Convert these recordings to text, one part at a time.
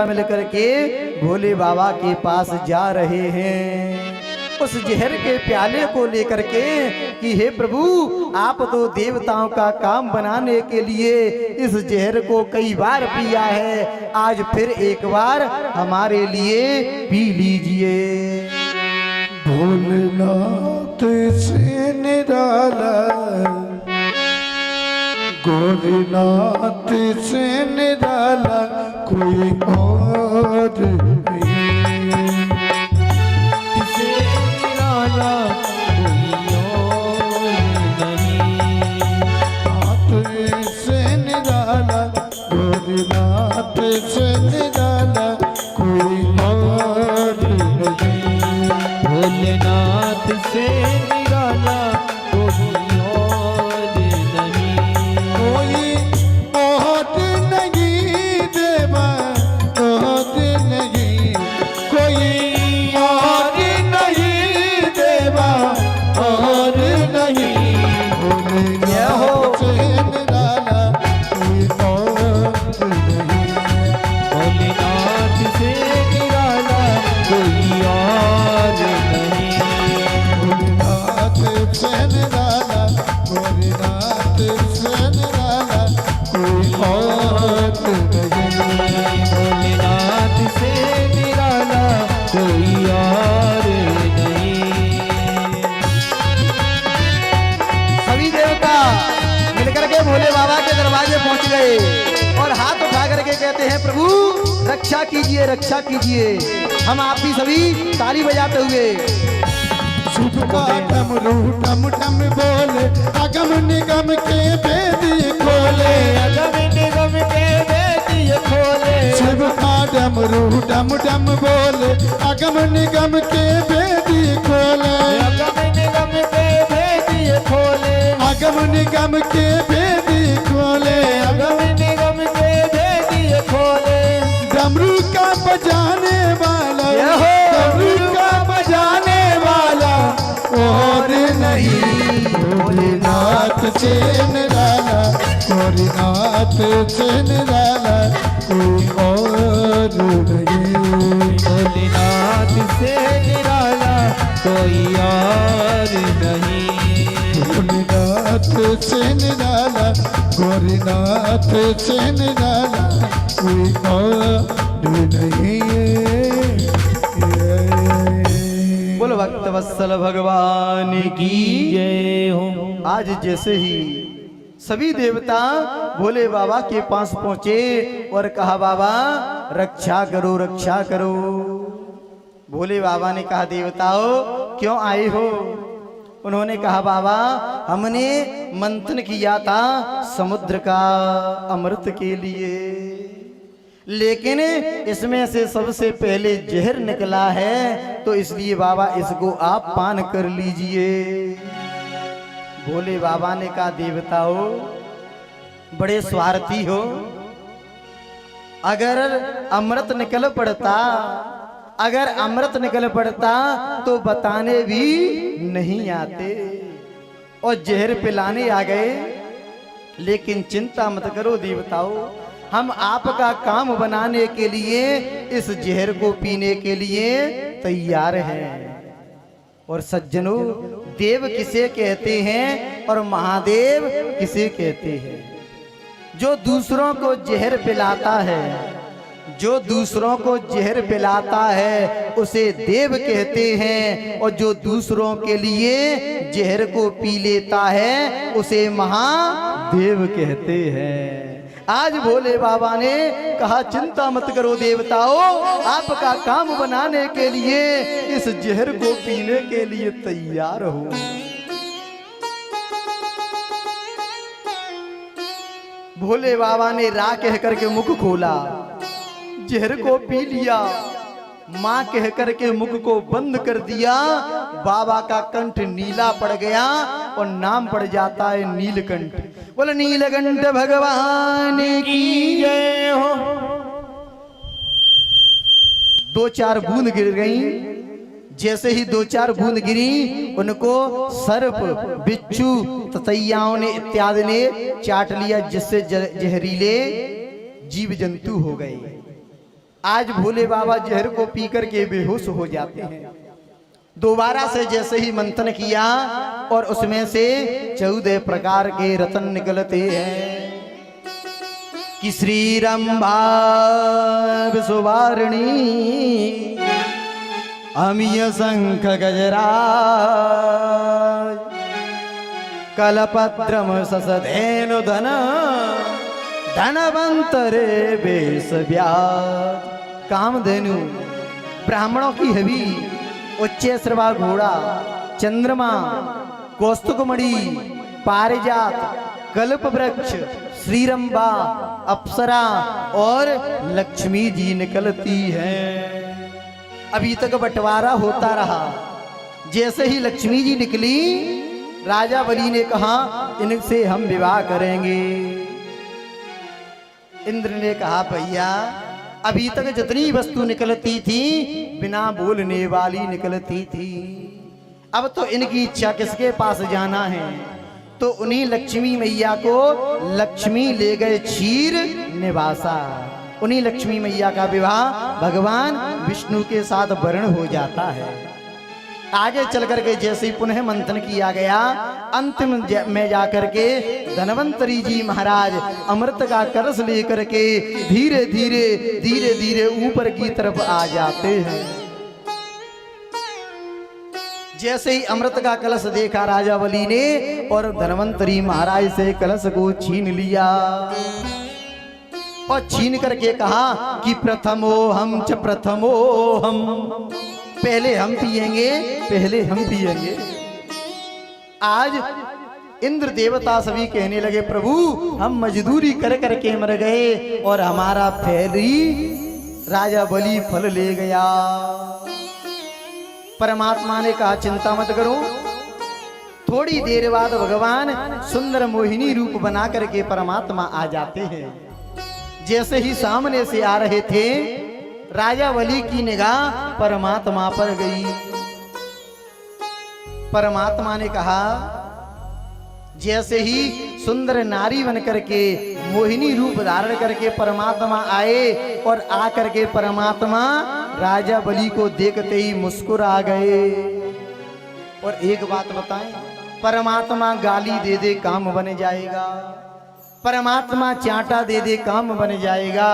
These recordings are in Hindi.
मिलकर के भोले बाबा के पास जा रहे हैं उस जहर के प्याले को लेकर के कि हे प्रभु, आप तो देवताओं का काम बनाने के लिए इस जहर को कई बार पिया है, आज फिर एक बार हमारे लिए पी लीजिए। भोलेनाथ से निराला, गोरीनाथ से निराला कोई और नहीं। नाथ से निराला कोई और नहीं। भोलेनाथ से निराला कोई और नहीं। कोई और नहीं देवा और नहीं, कोई और नहीं देवा और नहीं। भोलेनाथ से निराला कोई और नहीं। भोलेनाथ से निराला कोई और नहीं। भोलेनाथ से निराला, भोलेनाथ से निराला कोई और नहीं। भोलेनाथ से निराला कोई और नहीं। सभी देवता मिलकर के भोले बाबा के दरवाजे पहुंच गए और हाथ उठा करके कहते हैं, प्रभु रक्षा कीजिए, रक्षा कीजिए। हम आप भी सभी ताली बजाते हुए शुभ का डमरू डम डम बोले, अगम निगम के भेद खोले। अगम निगम के भेद खोले। शुभ का डमरू डम डम बोले, अगम निगम के भेद खोले। अगम निगम के भेद खोले। अगम निगम के भेद खोले। अगम निगम के भेद खोले। डमरू का बजाने वाला, डमरू का बजाने वाला और नहीं। भोलेनाथ से निराला, भोलेनाथ से निराला कोई और नहीं। भोलेनाथ से निराला कोई और नहीं। भोलेनाथ से निराला, भोलेनाथ से निराला कोई और नहीं। बोलो भक्त वत्सल भगवान की जय हो। आज जैसे ही सभी देवता भोले बाबा के पास पहुंचे और कहा, बाबा रक्षा करो, रक्षा करो। भोले बाबा ने कहा, देवताओं क्यों आए हो? उन्होंने कहा, बाबा हमने मंथन किया था समुद्र का अमृत के लिए, लेकिन इसमें से सबसे पहले जहर निकला है, तो इसलिए बाबा इसको आप पान कर लीजिए। भोले बाबा ने कहा, देवताओं बड़े स्वार्थी हो, अगर अमृत निकल पड़ता, अगर अमृत निकल पड़ता तो बताने भी नहीं आते और जहर पिलाने आ गए। लेकिन चिंता मत करो देवताओं, हम आपका काम बनाने के लिए इस जहर को पीने के लिए तैयार हैं। और सज्जनों, देव किसे कहते हैं और महादेव किसे कहते हैं? जो दूसरों को जहर पिलाता है, जो दूसरों को जहर पिलाता है उसे देव कहते हैं, और जो दूसरों के लिए जहर को पी लेता है उसे महादेव कहते हैं। आज भोले बाबा ने कहा, चिंता मत करो देवताओं, आपका काम बनाने के लिए इस जहर को पीने के लिए तैयार हो। भोले बाबा ने रा कह करके मुख खोला, जहर को पी लिया, माँ कह करके मुख को बंद कर दिया। बाबा का कंठ नीला पड़ गया और नाम पड़ जाता है नीलकंठ। बोले नीलकंठ भगवान की जय हो। दो चार बूंद गिर गई, जैसे ही दो चार बूंद गिरी उनको सर्प, बिच्छू, ततैयाओं ने इत्यादि ने चाट लिया, जिससे जहरीले जीव जंतु हो गए। आज भोले बाबा जहर को पी करके बेहोश हो जाते हैं। दोबारा से जैसे ही मंथन किया और उसमें से 14 प्रकार के रतन निकलते हैं कि श्री रंभा विश्ववारिणी अमीय शंख गजराज कलपद्रम ससधेनु धन धनवंतरे बेस ब्याज। कामधेनु, ब्राह्मणों की हवी, उच्चैश्रवा घोड़ा, चंद्रमा, कौस्तुकमणि, पारिजात, कल्प वृक्ष, श्रीरंभा, अप्सरा और लक्ष्मी जी निकलती हैं। अभी तक बंटवारा होता रहा। जैसे ही लक्ष्मी जी निकली, राजा बलि ने कहा इनसे हम विवाह करेंगे। इंद्र ने कहा भैया अभी तक जितनी वस्तु निकलती थी बिना बोलने वाली निकलती थी, अब तो इनकी इच्छा किसके पास जाना है। तो उन्हीं लक्ष्मी मैया को लक्ष्मी ले गए क्षीर निवासा। उन्हीं लक्ष्मी मैया का विवाह भगवान विष्णु के साथ वर्ण हो जाता है। आगे चल करके जैसे ही पुनः मंथन किया गया, अंतिम में जाकर के धनवंतरी जी महाराज अमृत का कलश लेकर के धीरे धीरे धीरे धीरे ऊपर की तरफ आ जाते हैं। जैसे ही अमृत का कलश देखा राजा बलि ने और धनवंतरी महाराज से कलश को छीन लिया और छीन करके कहा कि प्रथमो हम च प्रथमो हम, पहले हम पिएंगे, पहले हम पिएंगे। आज इंद्र देवता सभी कहने लगे प्रभु हम मजदूरी कर करके मर गए और हमारा फैली राजा बलि फल ले गया। परमात्मा ने कहा चिंता मत करो। थोड़ी देर बाद भगवान सुंदर मोहिनी रूप बना करके परमात्मा आ जाते हैं। जैसे ही सामने से आ रहे थे, राजा बलि की निगाह परमात्मा पर गई। परमात्मा ने कहा, जैसे ही सुंदर नारी बन करके मोहिनी रूप धारण करके परमात्मा आए और आकर के परमात्मा राजा बलि को देखते ही मुस्कुरा गए। और एक बात बताएं, परमात्मा गाली दे दे काम बन जाएगा, परमात्मा चांटा दे दे काम बन जाएगा,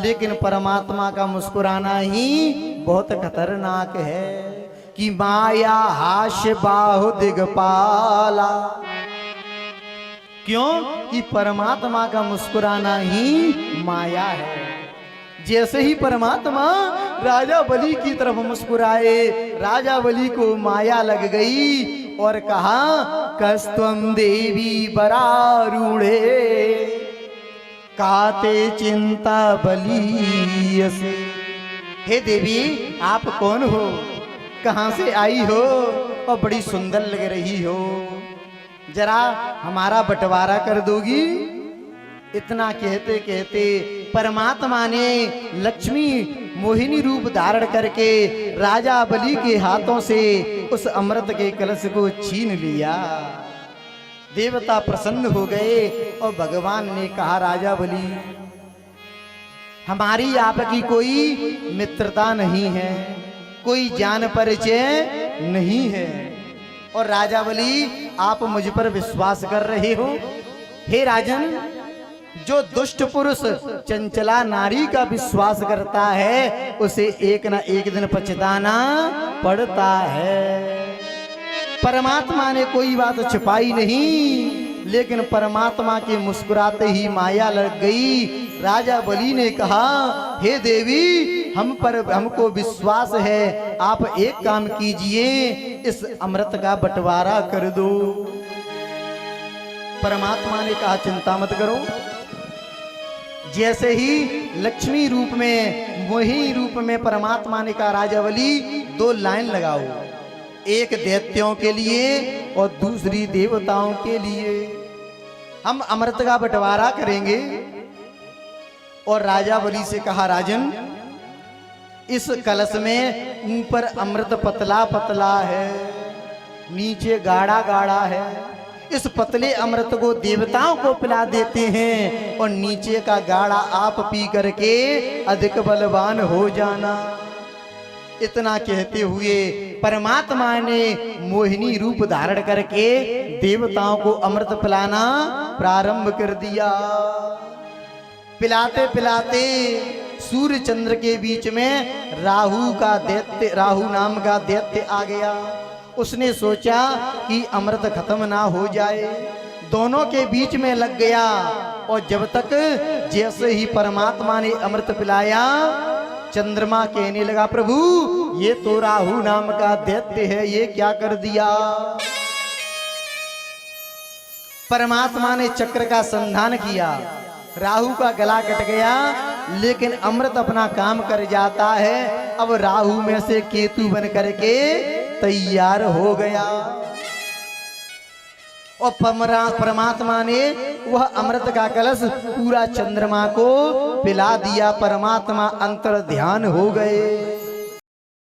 लेकिन परमात्मा का मुस्कुराना ही बहुत खतरनाक है। कि माया हास्य बाहु दिगपाला, क्यों कि परमात्मा का मुस्कुराना ही माया है। जैसे ही परमात्मा राजा बलि की तरफ मुस्कुराए, राजा बलि को माया लग गई और कहा कस्तम देवी बरारूढ़े काते चिंता बलि से। हे देवी आप कौन हो, कहां से आई हो और बड़ी सुंदर लग रही हो, जरा हमारा बंटवारा कर दोगी। इतना कहते कहते परमात्मा ने लक्ष्मी मोहिनी रूप धारण करके राजा बलि के हाथों से उस अमृत के कलश को छीन लिया। देवता प्रसन्न हो गए और भगवान ने कहा राजा बलि हमारी आपकी कोई मित्रता नहीं है, कोई जान परिचय नहीं है, और राजा बलि आप मुझ पर विश्वास कर रहे हो। हे राजन, जो दुष्ट पुरुष चंचला नारी का विश्वास करता है उसे एक ना एक दिन पछताना पड़ता है। परमात्मा ने कोई बात छिपाई नहीं, लेकिन परमात्मा के मुस्कुराते ही माया लग गई। राजा बलि ने कहा हे देवी हम पर हमको विश्वास है, आप एक काम कीजिए, इस अमृत का बंटवारा कर दो। परमात्मा ने कहा चिंता मत करो। जैसे ही लक्ष्मी रूप में मोहिनी रूप में परमात्मा ने कहा राजा बलि 2 लाइन लगाओ, एक दैत्यों के लिए और दूसरी देवताओं के लिए। हम अमृत का बंटवारा करेंगे। और राजा बलि से कहा राजन इस कलश में ऊपर अमृत पतला पतला है, नीचे गाढ़ा गाढ़ा है, इस पतले अमृत को देवताओं को पिला देते हैं और नीचे का गाढ़ा आप पी करके अधिक बलवान हो जाना। इतना कहते हुए परमात्मा ने मोहिनी रूप धारण करके देवताओं को अमृत पिलाना प्रारंभ कर दिया। पिलाते पिलाते सूर्य चंद्र के बीच में राहु नाम का दैत्य आ गया। उसने सोचा कि अमृत खत्म ना हो जाए, दोनों के बीच में लग गया। और जब तक जैसे ही परमात्मा ने अमृत पिलाया, चंद्रमा कहने लगा, प्रभु ये तो राहु नाम का दैत्य है, ये क्या कर दिया। परमात्मा ने चक्र का संधान किया, राहु का गला कट गया, लेकिन अमृत अपना काम कर जाता है। अब राहु में से केतु बन करके तैयार हो गया और परमात्मा ने वह अमृत का कलश पूरा चंद्रमा को पिला दिया। परमात्मा अंतर ध्यान हो गए।